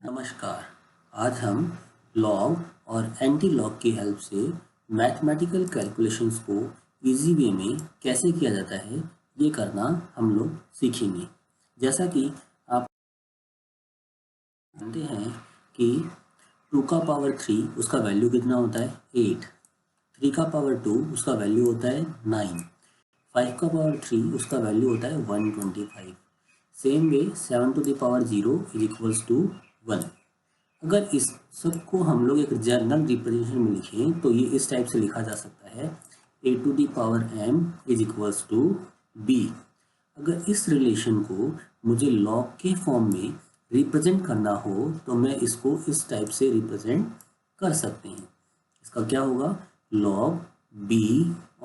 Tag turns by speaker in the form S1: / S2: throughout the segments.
S1: नमस्कार। आज हम लॉग और एंटी लॉग की हेल्प से मैथमेटिकल कैलकुलेशंस को इजी वे में कैसे किया जाता है ये करना हम लोग सीखेंगे। जैसा कि आप जानते हैं कि 2 का पावर 3 उसका वैल्यू कितना होता है 8, 3 का पावर 2 उसका वैल्यू होता है 9, 5 का पावर 3 उसका वैल्यू होता है 125। Same way 7 to the power 0 is equals to 1। अगर इस सब को हम लोग एक जनरल रिप्रेजेंटेशन में लिखें तो ये इस टाइप से लिखा जा सकता है a to the power m is equals to b। अगर इस रिलेशन को मुझे लॉग के फॉर्म में रिप्रेजेंट करना हो तो मैं इसको इस टाइप से रिप्रेजेंट कर सकते हैं। इसका क्या होगा, log b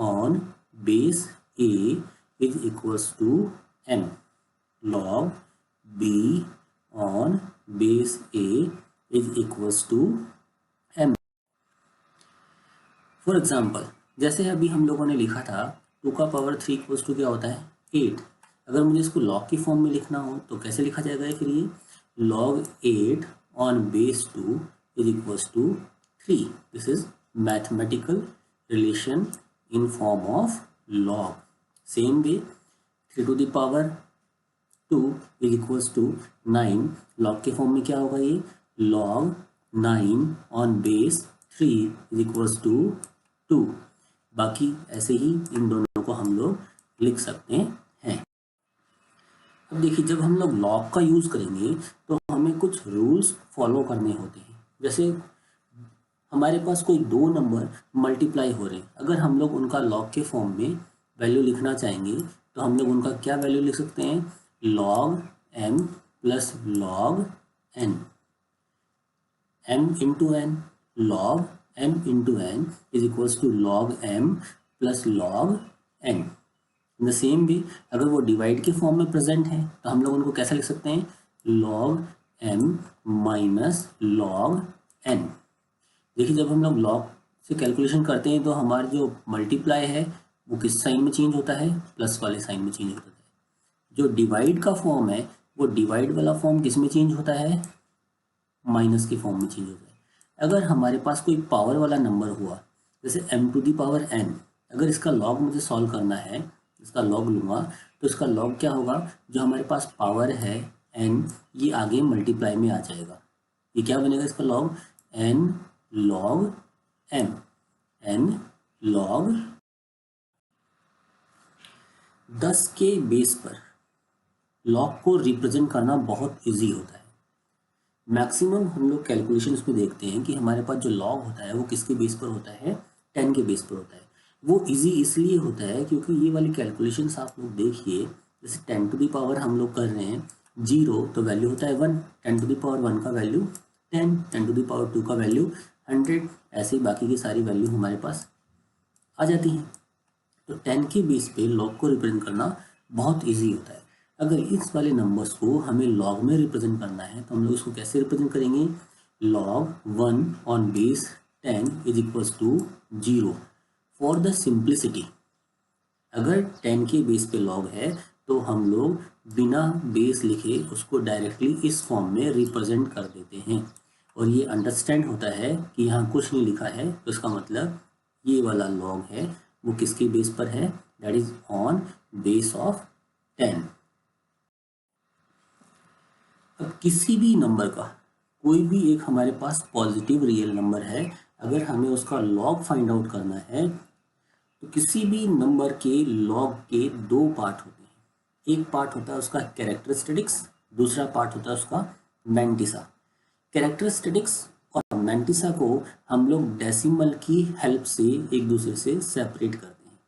S1: on base a is equals to m। log b on base a is equals to m। For example, जैसे अभी हम लोगों ने लिखा था 2 का पावर 3 इक्वल्स टू क्या होता है 8। अगर मुझे इसको लॉग की फॉर्म में लिखना हो तो कैसे लिखा जाएगा फिर ये log 8 on base 2 is equals to 3। This is mathematical relation in form of log। Same way 3 to the power 2 is equals to 9, log के फॉर्म में क्या होगा ये log 9 on base 3 is equals to 2। बाकी ऐसे ही इन दोनों को हम लोग लिख सकते हैं। अब देखिए, जब हम लोग log का यूज़ करेंगे तो हमें कुछ रूल्स फॉलो करने होते हैं। जैसे हमारे पास कोई दो नंबर मल्टीप्लाई हो रहे हैं, अगर हम लोग उनका log के फॉर्म में वैल्यू लिखना चाहेंगे तो हम लोग उनका क्या वैल्यू लिख सकते हैं, log m plus log n, m into n, log m into n is equals to log m plus log n। In the same way अगर वो डिवाइड के फॉर्म में प्रेजेंट है तो हम लोग उनको कैसे लिख सकते हैं, log m minus log n। देखिए, जब हम लोग log से कैलकुलेशन करते हैं तो हमारा जो मल्टीप्लाई है वो किस साइन में चेंज होता है, प्लस वाले साइन में चेंज होता है। जो डिवाइड का फॉर्म है वो डिवाइड वाला फॉर्म किस में चेंज होता है, माइनस के फॉर्म में चेंज होता है। अगर हमारे पास कोई पावर वाला नंबर हुआ जैसे m to the power n, अगर इसका लॉग मुझे सॉल्व करना है, इसका लॉग लूँगा तो इसका लॉग क्या होगा, जो हमारे पास पावर है n ये आगे मल्टीप्लाई में आ जाएगा। ये क्या बनेगा, इसका log n log m, n log 10 के बेस पर लॉग को रिप्रेजेंट करना बहुत इजी होता है। मैक्सिमम हम लोग कैलकुलेशंस में देखते हैं कि हमारे पास जो लॉग होता है वो किसके बेस पर होता है, 10 के बेस पर होता है। वो इजी इसलिए होता है क्योंकि ये वाली कैलकुलेशंस आप लोग देखिए, जैसे 10 टू दी पावर हम लोग कर रहे हैं 0 तो वैल्यू होता है 1, 10 टू दी पावर 1 का वैल्यू 10, 10 टू दी पावर 2 का वैल्यू 100, ऐसे ही बाकी की सारी वैल्यू हमारे पास आ जाती हैं। तो 10 के बेस पे लॉग को रिप्रेजेंट करना बहुत ईजी होता है। अगर इस वाले नंबर्स को हमें लॉग में रिप्रेजेंट करना है तो हम लोग इसको कैसे रिप्रेजेंट करेंगे, log 1 on base 10 is equals to 0। For the simplicity, अगर 10 के बेस पे लॉग है तो हम लोग बिना बेस लिखे उसको डायरेक्टली इस फॉर्म में रिप्रेजेंट कर देते हैं और ये अंडरस्टैंड होता है कि यहाँ कुछ नहीं लिखा है तो इसका मतलब ये वाला लॉग है वो किसके बेस पर है, that is on base of 10। अब किसी भी नंबर का कोई भी एक हमारे पास पॉजिटिव रियल नंबर है, अगर हमें उसका लॉग फाइंड आउट करना है तो किसी भी नंबर के लॉग के दो पार्ट होते हैं। एक पार्ट होता है उसका कैरेक्टरिस्टिक्स, दूसरा पार्ट होता है उसका मैंटिसा। कैरेक्टरिस्टिक्स और मैंटिसा को हम लोग डेसिमल की हेल्प से एक दूसरे से सेपरेट करते हैं।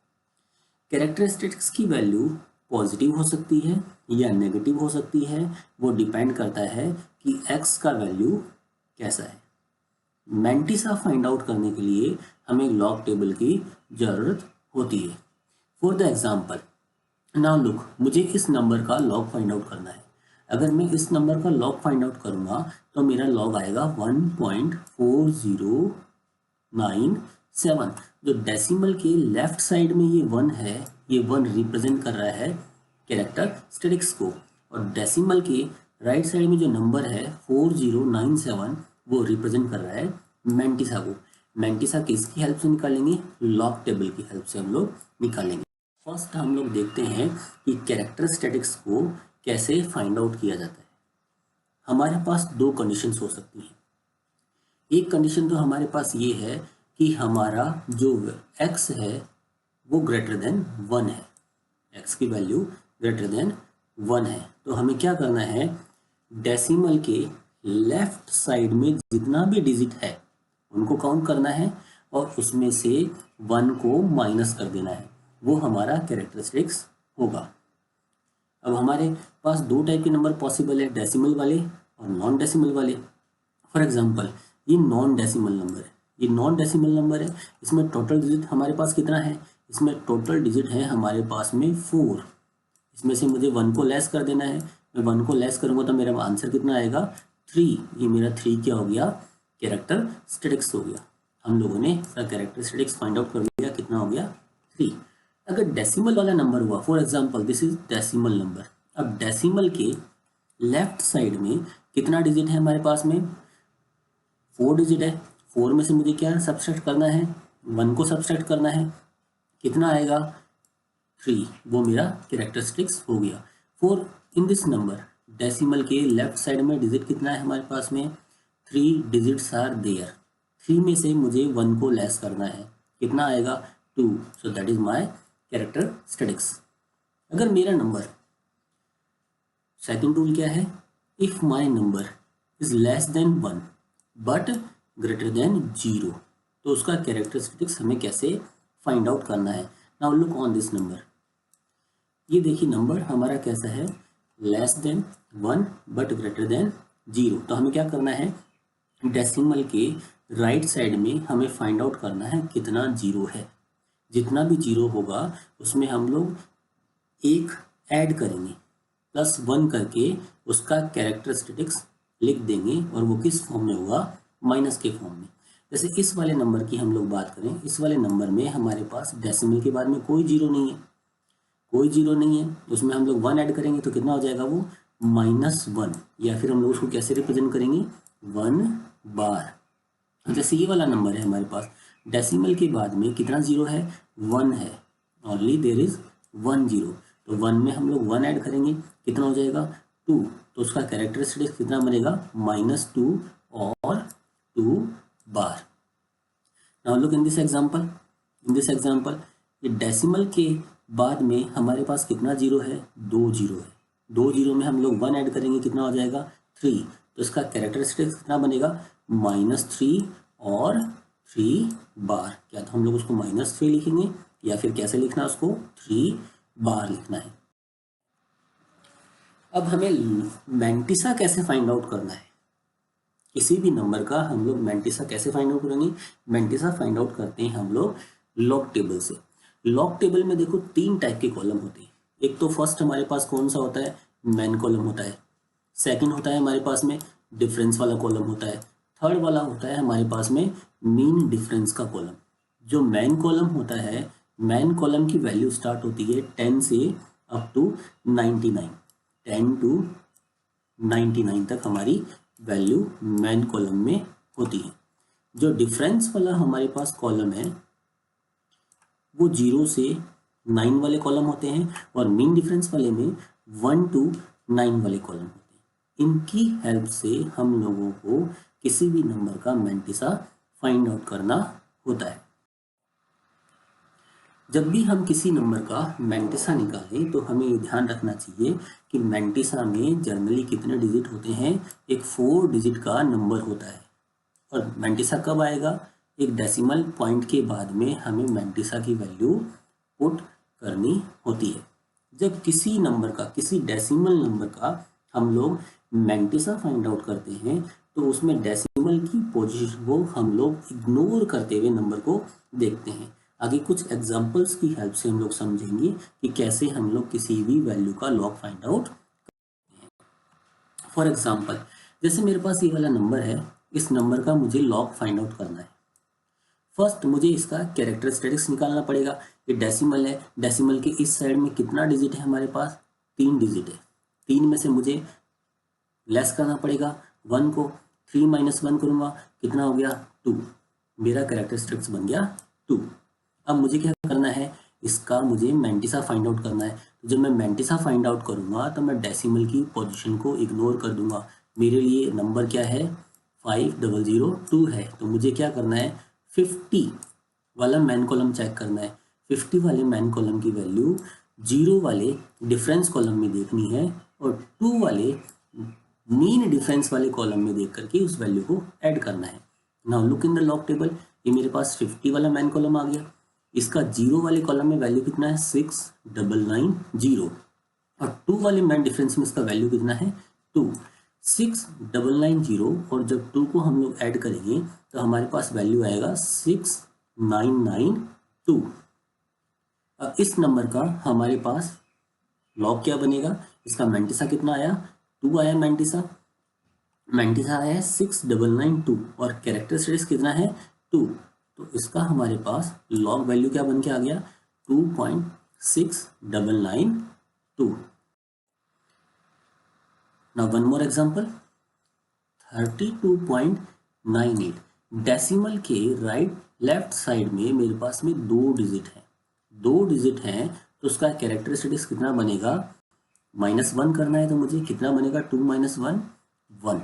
S1: कैरेक्टरिस्टिक्स की वैल्यू पॉजिटिव हो सकती है या नेगेटिव हो सकती है, वो डिपेंड करता है कि x का वैल्यू कैसा है। मैंटिसा फाइंड आउट करने के लिए हमें लॉग टेबल की ज़रूरत होती है। For the example, now look, मुझे इस नंबर का लॉग फाइंड आउट करना है। अगर मैं इस नंबर का लॉग फाइंड आउट करूँगा तो मेरा लॉग आएगा 1.4097। जो डेसिमल के लेफ्ट साइड में ये 1 है, ये 1 रिप्रेजेंट कर रहा है कैरेक्टरिस्टिक्स को, और डेसिमल के राइट साइड में जो नंबर है 4097 वो रिप्रेजेंट कर रहा है मैंटिसा को। मैंटिसा किसकी हेल्प से निकालेंगे? लॉग टेबल की हेल्प से हम लोग निकालेंगे। फर्स्ट हम लोग देखते हैं कि कैरेक्टरिस्टिक्स को कैसे फाइंड आउट किया जाता है। हमारे पास दो कंडीशंस हो सकती हैं। एक कंडीशन तो हमारे पास ये है कि हमारा जो x है वो ग्रेटर देन 1 है, x की वैल्यू ग्रेटर देन 1 है। तो हमें क्या करना है, डेसिमल के लेफ्ट साइड में जितना भी डिजिट है उनको काउंट करना है और उसमें से 1 को माइनस कर देना है, वो हमारा कैरेक्टरिस्टिक्स होगा। अब हमारे पास दो टाइप के नंबर पॉसिबल है, डेसिमल वाले और नॉन डेसिमल वाले। फॉर एग्जांपल ये नॉन डेसिमल नंबर है, ये नॉन डेसिमल नंबर है, इसमें टोटल डिजिट हमारे पास कितना है? इसमें टोटल डिजिट है हमारे पास में 4। इसमें से मुझे 1 को लेस कर देना है, मैं 1 को लेस करूँगा तो मेरा आंसर कितना आएगा? 3। ये मेरा 3 क्या हो गया? कैरेक्टरिस्टिक्स हो गया। हम लोगों ने इसका कैरेक्टरिस्टिक्स फाइंड आउट कर लिया, कितना हो गया? 3। अगर डेसिमल वाला नंबर हुआ, for example this is decimal number, अब डेसिमल के लेफ्ट साइड में कितना डिजिट है हमारे पास में? 4 डिजिट है। 4 में से मुझे क्या सब्सट्रैक्ट करना है? 1 को सब्सट्रैक्ट करना है, कितना आएगा? 3। वो मेरा कैरेक्टरिस्टिक्स हो गया। 4 इन दिस नंबर, डेसिमल के लेफ्ट साइड में डिजिट कितना है हमारे पास में? 3 डिजिट्स आर देयर। 3 में से मुझे 1 को लेस करना है, कितना आएगा? 2। So that is my characteristics. अगर मेरा नंबर, सेकंड रूल क्या है? If my number is less than 1 but greater than 0, तो उसका कैरेक्टरिस्टिक्स हमें कैसे फाइंड आउट करना है। Now look on this number, ये देखिए नंबर हमारा कैसा है? Less than 1 but greater than 0। तो हमें क्या करना है, डेसिमल के राइट साइड में हमें फाइंड आउट करना है कितना जीरो है। जितना भी जीरो होगा उसमें हम लोग एक ऐड करेंगे, +1 करके उसका कैरेक्टरिस्टिक्स लिख देंगे, और वो किस फॉर्म में होगा? माइनस के फॉर्म में। जैसे इस वाले नंबर की हम लोग बात करें, इस वाले नंबर में हमारे पास डेसिमल के बाद में कोई जीरो नहीं है, कोई जीरो नहीं है, उसमें हम लोग 1 ऐड करेंगे तो कितना हो जाएगा? वो -1, या फिर हम लोग उसको कैसे रिप्रेजेंट करेंगे? 1 बार। जैसे ये वाला नंबर है हमारे पास, डेसिमल के बाद में कितना जीरो है? 1 है, ओनली देयर इज 1 जीरो। तो 1 में हम लोग 1 ऐड करेंगे, कितना हो जाएगा? 2। तो उसका कैरेक्टरिस्टिक्स कितना बनेगा? -2 और 2 बार। Now look in this example, in this example ये डेसिमल के बाद में हमारे पास कितना जीरो है? 2 जीरो है। 2 जीरो में हम लोग 1 ऐड करेंगे, कितना हो जाएगा? 3। तो इसका कैरेक्टरिस्टिक्स कितना बनेगा? -3 और 3 बार। क्या तो हम लोग उसको -3 लिखेंगे, या फिर कैसे लिखना है उसको? 3 बार लिखना है। अब हमें मैंटिसा कैसे फाइंड आउट करना है? किसी भी नंबर का हम लोग मैंटिसा कैसे फाइंड आउट करेंगे? मैंटिसा फाइंड आउट करते हैं हम लोग लॉग टेबल से। लॉग टेबल में देखो 3 टाइप के कॉलम होते हैं। एक तो फर्स्ट हमारे पास कौन सा होता है? मैन कॉलम होता है। सेकंड होता है हमारे पास में डिफरेंस वाला कॉलम होता है। थर्ड वाला होता है हमारे पास में मीन डिफरेंस का कॉलम। जो मैन कॉलम होता है, मैन कॉलम की वैल्यू स्टार्ट होती है 10 से अप टू 99, 10 टू 99 तक हमारी वैल्यू मैन कॉलम में होती है। जो डिफरेंस वाला हमारे पास कॉलम है वो 0 से 9 वाले कॉलम होते हैं, और मीन डिफरेंस वाले में 1 टू 9 वाले कॉलम होते हैं। इनकी हेल्प से हम लोगों को किसी भी नंबर का मैंटिसा फाइंड आउट करना होता है। जब भी हम किसी नंबर का मैंटिसा निकालें तो हमें ये ध्यान रखना चाहिए कि मैंटिसा में जनरली कितने डिजिट होते हैं? एक 4 डिजिट का नंबर होता है। और मैंटिसा कब आएगा? एक डेसिमल पॉइंट के बाद में हमें मैंटिसा की वैल्यू पुट करनी होती है। जब किसी नंबर का, किसी डेसिमल नंबर का हम लोग मैंटिसा फाइंड आउट करते हैं तो उसमें डेसिमल की पोजीशन को हम लोग इग्नोर करते हुए नंबर को देखते हैं। आगे कुछ एग्जांपल्स की हेल्प से हम लोग समझेंगे कि कैसे हम लोग किसी भी वैल्यू का लॉग फाइंड आउट करते हैं। फॉर एग्जांपल जैसे मेरे पास ये वाला नंबर है, इस नंबर का मुझे लॉग फाइंड आउट करना है। फर्स्ट मुझे इसका कैरेक्टरिस्टिक्स निकालना पड़ेगा। ये डेसिमल है, डेसिमल के इस साइड में कितना डिजिट है हमारे पास? 3 डिजिट है। 3 में से मुझे लेस करना पड़ेगा 1 को, 3 माइनस 1 करूँगा कितना हो गया 2, मेरा कैरेक्टरिस्टिक्स बन गया 2। अब मुझे क्या करना है, इसका मुझे मैंटिसा फाइंड आउट करना है। तो जब मैं मैंटिसा फाइंड आउट करूँगा तो मैं डेसिमल की पोजीशन को इग्नोर कर दूंगा। मेरे लिए नंबर क्या है 5002 है, तो मुझे क्या करना है 50 वाला मैन कॉलम चेक करना है। 50 वाले मैन कॉलम की वैल्यू 0 वाले डिफरेंस कॉलम में देखनी है और 2 वाले मीन डिफरेंस वाले कॉलम में देख करके उस वैल्यू को ऐड करना है। Now look in the log table, ये मेरे पास 50 वाला मैन कॉलम आ गया, इसका 0 वाले कॉलम में वैल्यू कितना है 6990 और 2 वाले मैन डिफरेंस में इसका वैल्यू कितना है 2, 6990 और जब 2 को हम लोग ऐड करेंगे तो हमारे पास वैल्यू आएगा 6992। अब इस नंबर का हमारे पास लॉग क्या बनेगा, इसका मैंटिसा कितना आया 2 आया, मैंटिसा आया है 6992 और कैरेक्टरिस्टिक्स कितना है 2, तो इसका हमारे पास लॉग वैल्यू क्या बन के आ गया 2.6992। Now one more example 32.98। Decimal के राइट लेफ्ट साइड में मेरे पास में 2 डिजिट हैं, तो उसका कैरेक्टरिस्टिक्स कितना बनेगा, -1 करना है तो मुझे कितना बनेगा 2 - 1 1।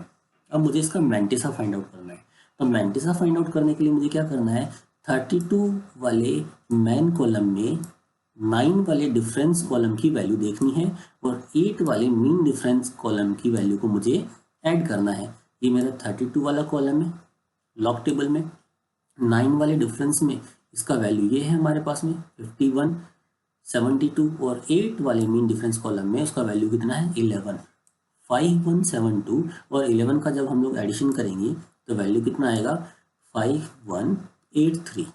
S1: अब मुझे इसका मैंटिसा फाइंड आउट करना है, तो मैंटिसा फाइंड आउट करने के लिए मुझे क्या करना है 32 वाले मैन कॉलम में 9 वाले डिफरेंस कॉलम की वैल्यू देखनी है और 8 वाले मीन डिफरेंस कॉलम की वैल्यू को मुझे ऐड करना है। ये मेरा 32 वाला कॉलम है लॉग टेबल में, 9 वाले डिफरेंस में इसका वैल्यू ये है हमारे पास में 51 72 और 8 वाले मीन डिफरेंस कॉलम में उसका वैल्यू कितना है 11 5172 और 11 का जब हम लोग एडिशन करेंगे तो वैल्यू कितना आएगा 5183।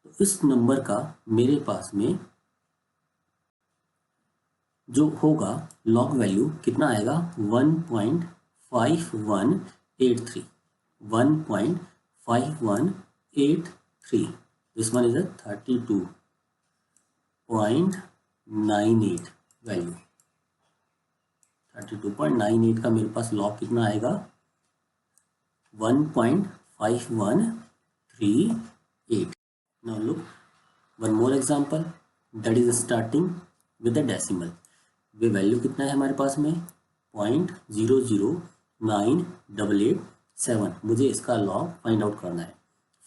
S1: तो इस नंबर का मेरे पास में जो होगा लॉग वैल्यू कितना आएगा 1.5183 1.5183। This one is a 32.98 value. 32.98 का मेरे पास लॉग कितना आएगा 1.5138। Now look one more example that is starting with the decimal. Way value कितना है हमारे पास में 0.009887। मुझे इसका लॉग फाइंड आउट करना है।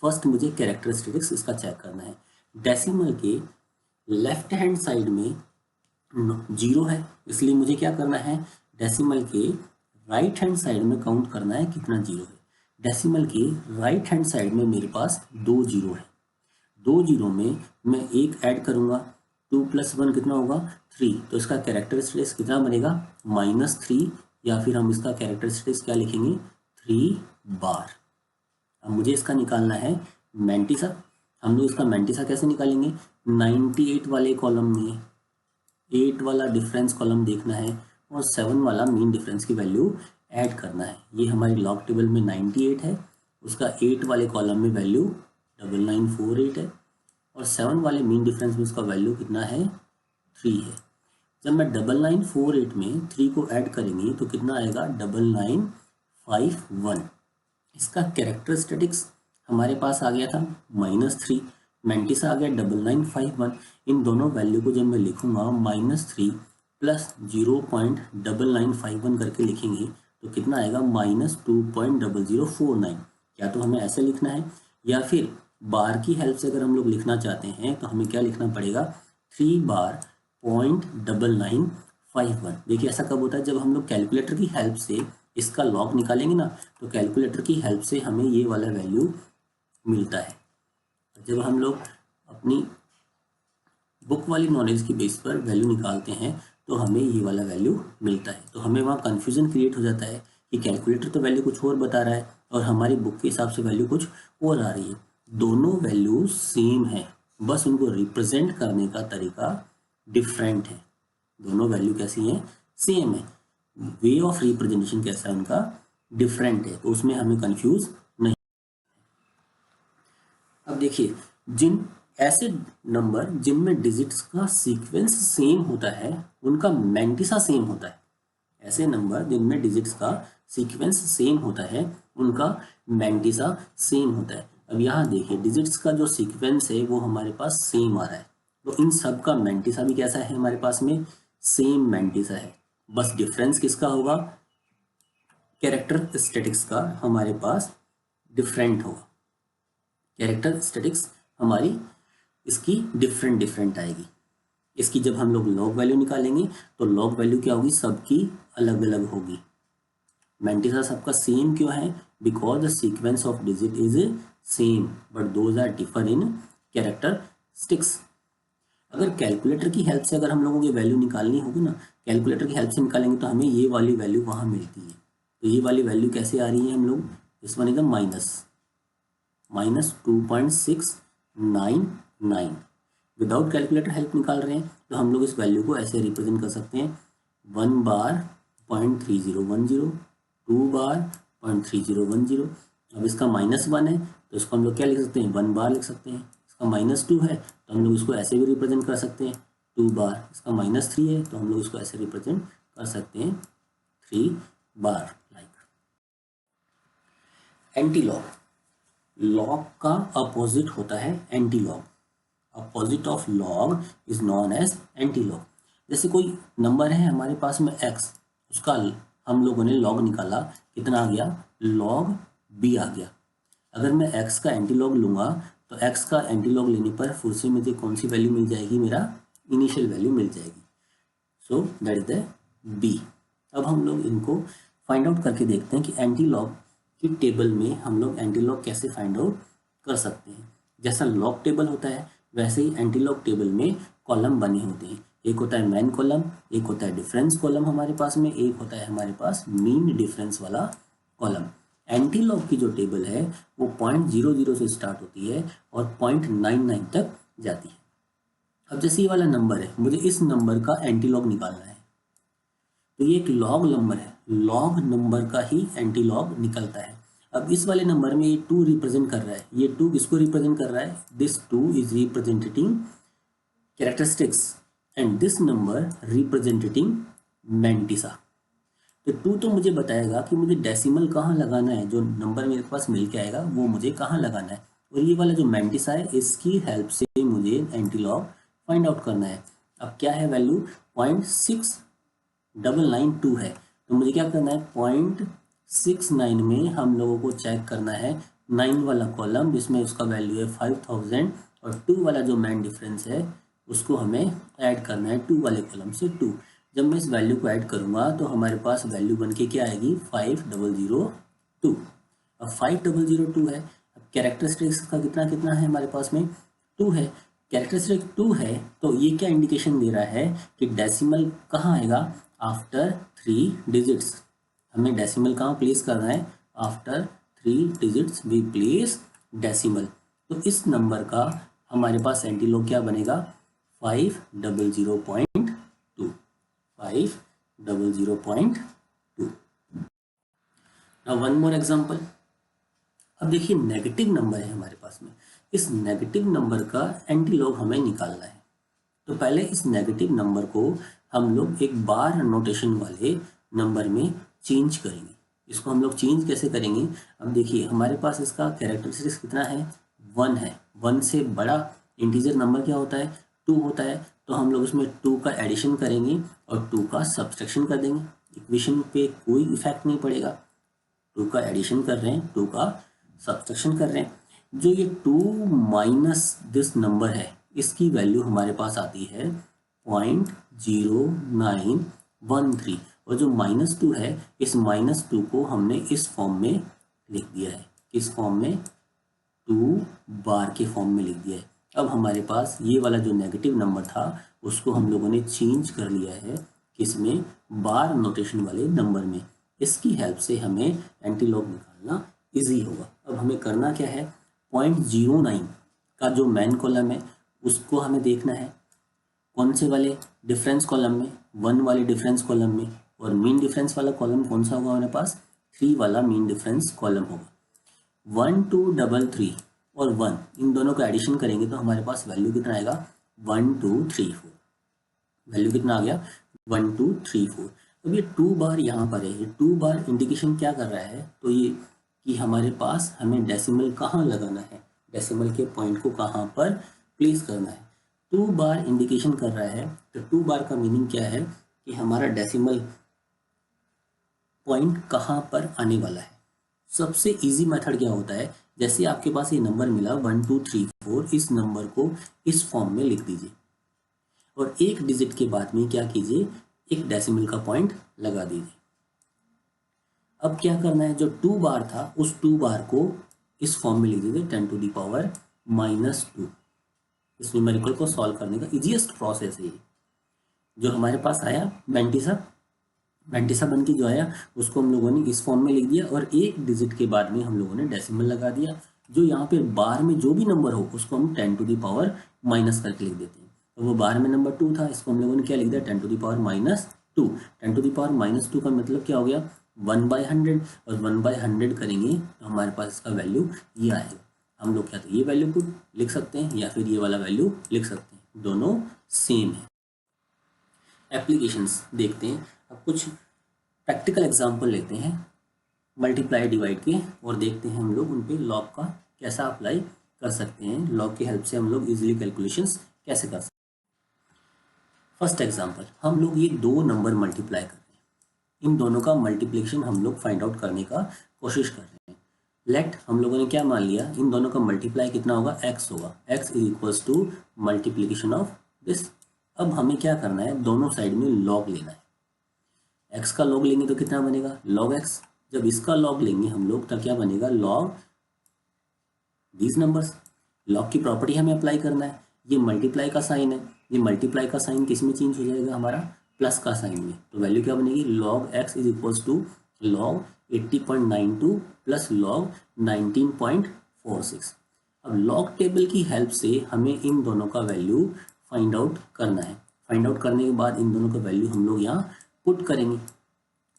S1: फर्स्ट मुझे कैरेक्टरिस्टिक्स इसका चेक करना है। डेसिमल के लेफ्ट हैंड साइड में 0 है, इसलिए मुझे क्या करना है डेसिमल के राइट हैंड साइड में काउंट करना है कितना 0 है। डेसिमल के राइट हैंड साइड में मेरे पास 2 0 है, 2 0 में मैं एक ऐड करूंगा 2 + 1 कितना होगा 3, तो इसका कैरेक्टरिस्टिक्स कितना बनेगा -3 या फिर हम इसका कैरेक्टरिस्टिक्स क्या लिखेंगे 3 बार। अब मुझे इसका निकालना है मैंटिसा। हम लोग इसका मैंटिसा कैसे निकालेंगे 98 वाले कॉलम में 8 वाला डिफरेंस कॉलम देखना है और 7 वाला मीन डिफरेंस की वैल्यू ऐड करना है। ये हमारी लॉग टेबल में 98 है, उसका 8 वाले कॉलम में वैल्यू 9948 है और 7 वाले मीन डिफरेंस में उसका वैल्यू कितना है 3 है। जब मैं 9948 में 3 को ऐड करेंगे तो कितना आएगा 9951। इसका कैरेक्टरिस्टिक्स हमारे पास आ गया था -3, मैंटिसा आ गया 9951। इन दोनों वैल्यू को जब मैं लिखूंगा -3 + 0.9951 करके लिखेंगे तो कितना आएगा -2.0049। या तो हमें ऐसे लिखना है या फिर बार की हेल्प से अगर हम लोग लिखना चाहते हैं तो हमें क्या लिखना पड़ेगा 3 बार 0.9951। देखिए ऐसा कब होता है जब हम लोग कैलकुलेटर की हेल्प से इसका लॉग निकालेंगे ना, तो कैलकुलेटर की हेल्प से हमें ये वाला वैल्यू मिलता है। जब हम लोग अपनी बुक वाली नॉलेज की बेस पर वैल्यू निकालते हैं तो हमें ये वाला वैल्यू मिलता है। तो हमें वहाँ कन्फ्यूज़न क्रिएट हो जाता है कि कैलकुलेटर तो वैल्यू कुछ और बता रहा है और हमारी बुक के हिसाब से वैल्यू कुछ और आ रही है। दोनों वैल्यू सेम है, बस उनको रिप्रेजेंट करने का तरीका डिफरेंट है। दोनों वैल्यू कैसी हैं सेम है, वे ऑफ रिप्रेजेंटेशन कैसा है उनका डिफरेंट है, तो उसमें हमें कंफ्यूज नहीं। अब देखिए जिन ऐसे नंबर जिनमें डिजिट्स का सीक्वेंस सेम होता है उनका मैंटिसा सेम होता है। ऐसे नंबर जिनमें डिजिट्स का सीक्वेंस सेम होता है उनका मैंटिसा सेम होता है। अब यहाँ देखिए डिजिट्स का जो सीक्वेंस है वो हमारे पास सेम आ रहा है, तो इन सब का मैंटिसा भी कैसा है हमारे पास में, सेम मैंटिसा है। बस डिफरेंस किसका होगा, कैरेक्टरिस्टिक्स का हमारे पास डिफरेंट होगा। कैरेक्टरिस्टिक्स हमारी इसकी डिफरेंट आएगी। इसकी जब हम लोग लॉग वैल्यू निकालेंगे तो लॉग वैल्यू क्या होगी, सबकी अलग अलग होगी। मैंटिसा सबका सेम क्यों है, because the sequence of digit is same but those are differ in characteristics. अगर कैलकुलेटर की हेल्प से अगर हम लोगों की वैल्यू निकालनी होगी ना, कैलकुलेटर की हेल्प से निकालेंगे तो हमें ये वाली वैल्यू वहाँ मिलती है। तो ये वाली वैल्यू कैसे आ रही है हम लोग, इस वन एकदम -2.699। विदाउट कैलकुलेटर हेल्प निकाल रहे हैं तो हम लोग इस वैल्यू को ऐसे रिप्रेजेंट कर सकते हैं, 1 बार 0.3010, 2 बार 0.3010। अब इसका -1 है तो इसको हम लोग क्या लिख सकते हैं, 1 बार लिख सकते हैं। इसका -2 है तो हम लोग इसको ऐसे भी रिप्रेजेंट कर सकते हैं, 2 बार। इसका -3 है तो हम लोग इसको ऐसे रिप्रेजेंट कर सकते हैं, 3 बार। लाइक एंटी लॉग, लॉग का अपोजिट होता है anti log. Opposite of log is known as anti log. जैसे कोई नंबर है हमारे पास में x, उसका हम लोगों ने लॉग निकाला, कितना आ गया, log b आ गया। अगर मैं x का एंटी लॉग लूँगा तो x का एंटी लॉग लेने पर फिर से मुझे कौन सी वैल्यू मिल जाएगी, मेरा इनिशियल वैल्यू मिल जाएगी। So that is the b। अब हम लोग इनको फाइंड आउट करके देखते हैं कि एंटी लॉग की टेबल में हम लोग एंटी लॉग कैसे फाइंड आउट कर सकते हैं। जैसा लॉग टेबल होता है वैसे ही एंटी लॉग टेबल में कॉलम बने होते हैं। एक होता है मैन कॉलम, एक होता है डिफरेंस कॉलम हमारे पास में, एक होता है हमारे पास मीन डिफरेंस वाला कॉलम। एंटी लॉग की जो टेबल है वो 0.00 से स्टार्ट होती है और 0.99 तक जाती है। अब जैसे ये वाला नंबर है, मुझे इस नंबर का एंटी लॉग निकालना है, तो ये एक लॉग नंबर है, लॉग नंबर का ही एंटी लॉग निकलता है। अब इस वाले नंबर में ये 2 रिप्रेजेंट कर रहा है, ये 2 किसको रिप्रेजेंट कर रहा है, this 2 is representing characteristics and this number representing mantissa. तो 2 तो मुझे बताएगा कि मुझे डेसिमल कहाँ लगाना है, जो नंबर मेरे पास मिल के आएगा वो मुझे कहाँ लगाना है, और ये वाला जो मैंटिसा है इसकी हेल्प से मुझे एंटी लॉग फाइंड आउट करना है। अब क्या है वैल्यू, 0.6992 है, तो मुझे क्या करना है, 0.69 में हम लोगों को चेक करना है 9 वाला कॉलम जिसमें उसका वैल्यू है 5000, और 2 वाला जो मैन डिफरेंस है उसको हमें ऐड करना है 2 वाले कॉलम से 2। जब मैं इस वैल्यू को ऐड करूँगा तो हमारे पास वैल्यू बन के क्या आएगी, 5002। अब 5002 है। अब कैरेक्टरिस्टिक्स का कितना कितना है हमारे पास में, 2 है। कैरेक्टरिस्टिक 2 है तो ये क्या इंडिकेशन दे रहा है कि डेसिमल कहाँ आएगा, आफ्टर 3 डिजिट्स। हमें डेसिमल कहाँ प्लेस करना है, after 3 digits we place decimal. तो इस नंबर का हमारे पास एंटी लॉग क्या बनेगा, 500.2। 500.2। Now one more example. अब देखिए नेगेटिव नंबर है हमारे पास में, इस नेगेटिव नंबर का एंटी लॉग हमें निकालना है। तो पहले इस नेगेटिव नंबर को हम लोग एक बार नोटेशन वाले नंबर में चेंज करेंगे। इसको हम लोग चेंज कैसे करेंगे, अब देखिए हमारे पास इसका कैरेक्टरिस्टिक्स कितना है, 1 है। 1 से बड़ा इंटीजर नंबर क्या होता है, 2 होता है। तो हम लोग उसमें 2 का एडिशन करेंगे और 2 का सब्सट्रैक्शन कर देंगे। इक्वेशन पे कोई इफेक्ट नहीं पड़ेगा, 2 का एडिशन कर रहे हैं, 2 का सब्सट्रैक्शन कर रहे हैं। जो ये 2 माइनस दिस नंबर है इसकी वैल्यू हमारे पास आती है 0.0913, और जो -2 है इस -2 को हमने इस फॉर्म में लिख दिया है, किस फॉर्म में, 2 बार के फॉर्म में लिख दिया है। अब हमारे पास ये वाला जो नेगेटिव नंबर था उसको हम लोगों ने चेंज कर लिया है किसमें, बार नोटेशन वाले नंबर में। इसकी हेल्प से हमें एंटी लॉग निकालना इजी होगा। अब हमें करना क्या है, 0.09 का जो मैन कॉलम है उसको हमें देखना है, कौन से वाले, डिफरेंस कॉलम में, 1 वाले डिफरेंस कॉलम में। और मीन डिफरेंस वाला कॉलम कौन सा होगा हमारे पास, 3 वाला मीन डिफरेंस कॉलम होगा। 1 2 3 3 और 1 इन दोनों का एडिशन करेंगे तो हमारे पास वैल्यू कितना आएगा, 1 2 3 4। वैल्यू कितना आ गया, 1 2 3 4। अब ये 2 बार यहाँ पर है, ये 2 बार इंडिकेशन क्या कर रहा है, तो ये कि हमारे पास हमें डेसिमल कहाँ लगाना है, डेसिमल के पॉइंट को कहाँ पर प्लेस करना है। 2 बार इंडिकेशन कर रहा है, तो 2 बार का मीनिंग क्या है कि हमारा डेसिमल पॉइंट कहाँ पर आने वाला है। सबसे इजी मेथड क्या होता है, जैसे आपके पास ये नंबर मिला 1 2 3 4, इस नंबर को इस फॉर्म में लिख दीजिए और एक डिजिट के बाद में क्या कीजिए, एक डेसिमल का पॉइंट लगा दीजिए। अब क्या करना है, जो 2 बार था उस 2 बार को इस फॉर्म में लिख दीजिए 10 टू द पावर -2। इस न्यूमेरिकल को सॉल्व करने का इजीएस्ट प्रोसेस है। जो हमारे पास आया वेंटिसा बन के जो आया उसको हम लोगों ने इस फॉर्म में लिख दिया और एक डिजिट के बाद में हम लोगों ने डेसिमल लगा दिया। जो यहाँ पे बार में जो भी नंबर हो उसको हम 10 टू द पावर माइनस करके लिख देते हैं। तो वो बार में नंबर 2 था, इसको हम लोगों ने क्या लिख दिया 10 to the power -2। 10 to the power -2 का मतलब क्या हो गया 1/100, और 1/100 करेंगे तो हमारे पास इसका वैल्यू ये आएगा। हम लोग क्या तो ये वैल्यू को लिख सकते हैं या फिर ये वाला वैल्यू लिख सकते हैं, दोनों सेम है। एप्लीकेशंस देखते हैं, अब कुछ प्रैक्टिकल एग्जांपल लेते हैं मल्टीप्लाई डिवाइड के और देखते हैं हम लोग उन पे लॉग का कैसा अप्लाई कर सकते हैं, लॉग की हेल्प से हम लोग इजीली कैलकुलेशंस कैसे कर सकते हैं। फर्स्ट एग्जांपल, हम लोग ये 2 नंबर मल्टीप्लाई कर रहे हैं, इन दोनों का मल्टीप्लिकेशन हम लोग फाइंड आउट करने का कोशिश कर रहे हैं। लेट हम लोगों ने क्या मान लिया, इन दोनों का मल्टीप्लाई कितना होगा, x होगा, x is equals to multiplication of this. अब हमें क्या करना है, दोनों साइड में लॉग लेना है। x का लॉग लेंगे तो कितना बनेगा log x, जब इसका लॉग लेंगे हम लोग तो क्या बनेगा log दीज नंबर्स। लॉग की प्रॉपर्टी हमें अप्लाई करना है। ये मल्टीप्लाई का साइन है, ये मल्टीप्लाई का साइन किस में चेंज हो जाएगा हमारा, प्लस का साइन में। तो वैल्यू क्या बनेगी log x is equals to log 80.92 plus log 19.46। अब लॉग टेबल की हेल्प से हमें इन दोनों का वैल्यू फाइंड आउट करना है। फाइंड आउट करने के बाद इन दोनों का वैल्यू हम लोग यहाँ पुट करेंगे।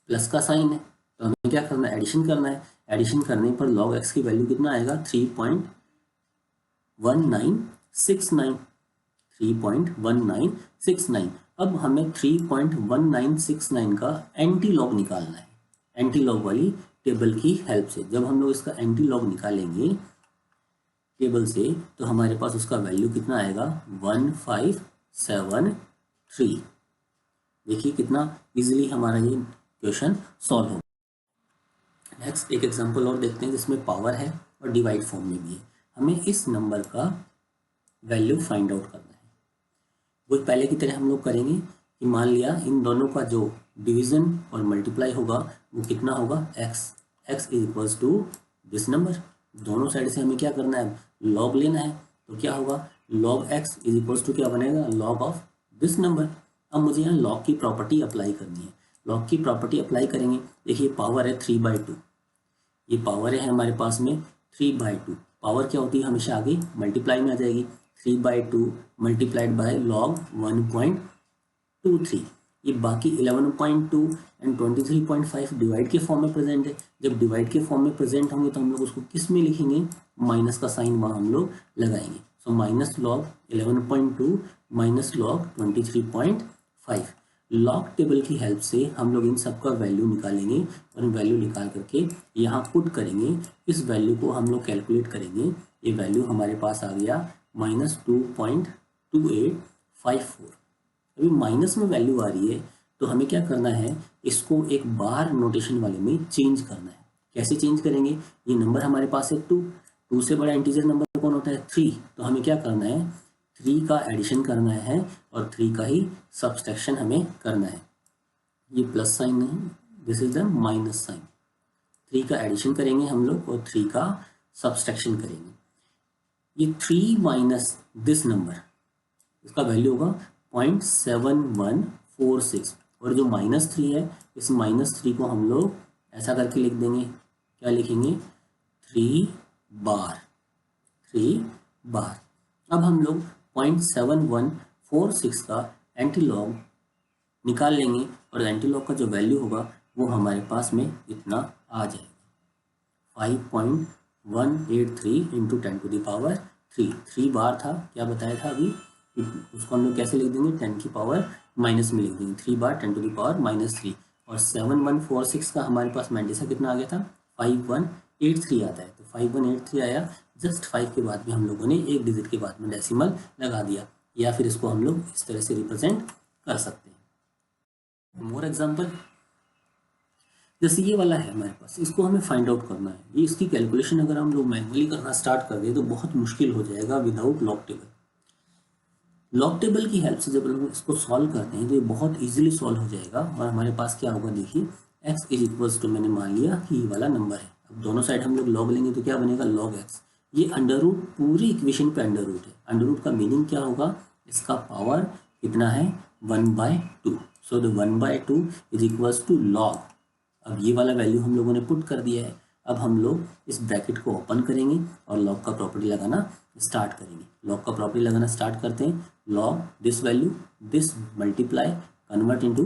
S1: प्लस का साइन है तो हमें क्या करना है, एडिशन करना है। एडिशन करने पर log x की वैल्यू कितना आएगा 3.1969। अब हमें 3.1969 का एंटी लॉग निकालना है, एंटी लॉग वाली टेबल की हेल्प से। जब हम लोग इसका एंटी लॉग निकालेंगे टेबल से तो हमारे पास उसका वैल्यू कितना आएगा 1573। देखिए कितना इजीली हमारा ये क्वेश्चन सॉल्व होगा। नेक्स्ट एक एग्जांपल और देखते हैं जिसमें पावर है और डिवाइड फॉर्म में भी है। हमें इस नंबर का वैल्यू फाइंड आउट करना है। वो पहले की तरह हम लोग करेंगे कि मान लिया इन दोनों का जो डिवीजन और मल्टीप्लाई होगा वो कितना होगा x is equals to this number. दोनों साइड से हमें क्या करना है, लॉग लेना है। तो क्या होगा log x is equals to क्या बनेगा log ऑफ दिस नंबर। अब मुझे यहाँ लॉग की प्रॉपर्टी अप्लाई करनी है। लॉग की प्रॉपर्टी अप्लाई करेंगे, देखिए पावर है 3/2, ये पावर है हमारे पास में 3/2। पावर क्या होती है हमेशा आगे मल्टीप्लाई में आ जाएगी। 3/2 मल्टीप्लाइड बाय log 1.23। ये बाकी 11.2 एंड 23.5 डिवाइड के फॉर्म में प्रेजेंट है। जब डिवाइड के फॉर्म में प्रेजेंट होंगे तो हम लोग उसको किस में लिखेंगे, माइनस का साइन वहाँ हम लोग लगाएंगे। So minus log 11.2 minus log 23.5। Log table की हेल्प से हम लोग इन सब का वैल्यू निकालेंगे और वैल्यू निकाल करके यहाँ पुट करेंगे। इस वैल्यू को हम लोग कैलकुलेट करेंगे। ये वैल्यू हमारे पास आ गया -2.2854। अभी माइनस में वैल्यू आ रही है तो हमें क्या करना है, इसको एक बार नोटेशन वाले में चेंज करना है। कैसे चेंज करेंगे, ये नंबर हमारे पास है 2 से बड़ा इंटीजर नंबर कौन होता है 3। तो हमें क्या करना है 3 का एडिशन करना है और 3 का ही सब्सट्रैक्शन हमें करना है। ये प्लस साइन नहीं, this is the minus sign. 3 का एडिशन करेंगे हम लोग और 3 का सब्सट्रैक्शन करेंगे। ये 3 माइनस दिस नंबर, इसका वैल्यू होगा 0.7146 और जो -3 है इस -3 को हम लोग ऐसा करके लिख देंगे। क्या लिखेंगे 3 बार। अब हम लोग 0.7146 का एंटी लॉग निकाल लेंगे और एंटी लॉग का जो वैल्यू होगा वो हमारे पास में इतना आ जाएगा 5.183 इंटू 10 टू द पावर 3। 3 बार था, क्या बताया था अभी, उसको हम लोग कैसे लिख देंगे 10 की पावर माइनस में लिख देंगे। 3 बार 10 टू द पावर -3। और 7146 का हमारे पास मैंडिसा कितना आ गया था, 5183 आता है। तो 5183 आया, जस्ट 5 के बाद में हम लोगों ने एक डिजिट के बाद में डेसिमल लगा दिया, या फिर इसको हम लोग इस तरह से रिप्रेजेंट कर सकते हैं। मोर एग्जाम्पल, जैसे ये वाला है हमारे पास, इसको हमें फाइंड आउट करना है। ये इसकी कैलकुलेशन अगर हम लोग मैनुअली करना स्टार्ट कर दें तो बहुत मुश्किल हो जाएगा without log table. Log table की हेल्प से जब हम इसको सॉल्व करते हैं तो ये बहुत इजीली सॉल्व हो जाएगा। और हमारे पास क्या होगा, देखिए x इज इक्वल्स टू, मैंने मान लिया कि ये वाला नंबर है। अब दोनों साइड हम लोग लॉग लेंगे तो क्या बनेगा, लॉग x। ये अंडर रूट, पूरी इक्वेशन पे अंडर रूट है। अंडर रूट का मीनिंग क्या होगा, इसका पावर कितना है, 1/2। So the 1/2 is equals to log. अब ये वाला वैल्यू हम लोगों ने पुट कर दिया है। अब हम लोग इस ब्रैकेट को ओपन करेंगे और लॉग का प्रॉपर्टी लगाना स्टार्ट करेंगे। लॉग का प्रॉपर्टी लगाना स्टार्ट करते हैं। Log this value, this multiply, convert into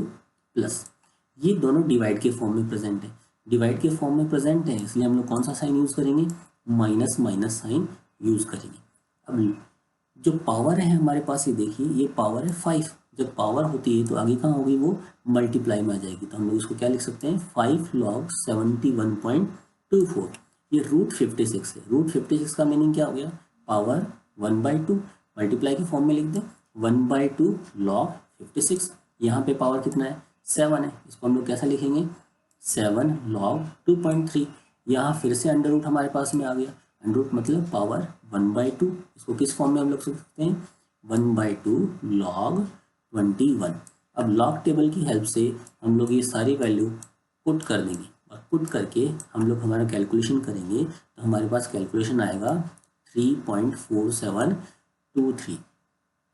S1: plus. ये दोनों डिवाइड के फॉर्म में प्रेजेंट है। डिवाइड के फॉर्म में प्रेजेंट है, इसलिए हम लोग कौन सा साइन यूज़ करेंगे, माइनस माइनस साइन यूज़ करेंगे। अब जो पावर है हमारे पास, ये देखिए ये पावर है 5। जब पावर होती है तो आगे कहाँ होगी, वो मल्टीप्लाई में आ जाएगी। तो हम लोग इसको क्या लिख सकते हैं, 5 log 71.24। ये रूट 56 है। रूट 56 का मीनिंग क्या हो गया, पावर 1/2। मल्टीप्लाई के फॉर्म में लिख दें, 1/2 log 56। यहाँ पे पावर कितना है, 7 है। इसको हम लोग कैसा लिखेंगे, 7 log 2.3। यहाँ फिर से अंडर रूट हमारे पास में आ गया। अंडर रूट मतलब पावर 1/2। इसको किस फॉर्म में हम लोग लिख सकते हैं, 1/2 log 21। अब लॉग टेबल की हेल्प से हम लोग ये सारी वैल्यू पुट कर देंगे, और पुट करके हम लोग हमारा कैलकुलेशन करेंगे तो हमारे पास कैलकुलेशन आएगा 3.4723।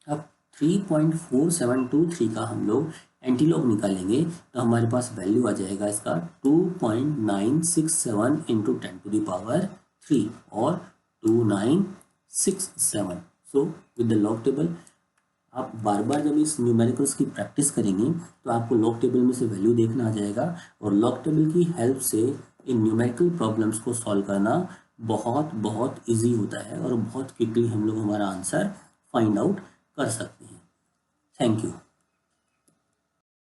S1: अब 3.4723 का हम लोग एंटीलॉग निकालेंगे तो हमारे पास वैल्यू आ जाएगा इसका 2.967 इंटू 10⁻³ और 2967। So with the log table आप बार बार जब इस न्यूमेरिकल्स की प्रैक्टिस करेंगे तो आपको लॉग टेबल में से वैल्यू देखना आ जाएगा, और लॉग टेबल की हेल्प से इन न्यूमेरिकल प्रॉब्लम्स को सॉल्व करना बहुत बहुत इजी होता है, और बहुत क्विकली हम लोग हमारा आंसर फाइंड आउट कर सकते हैं। Thank you.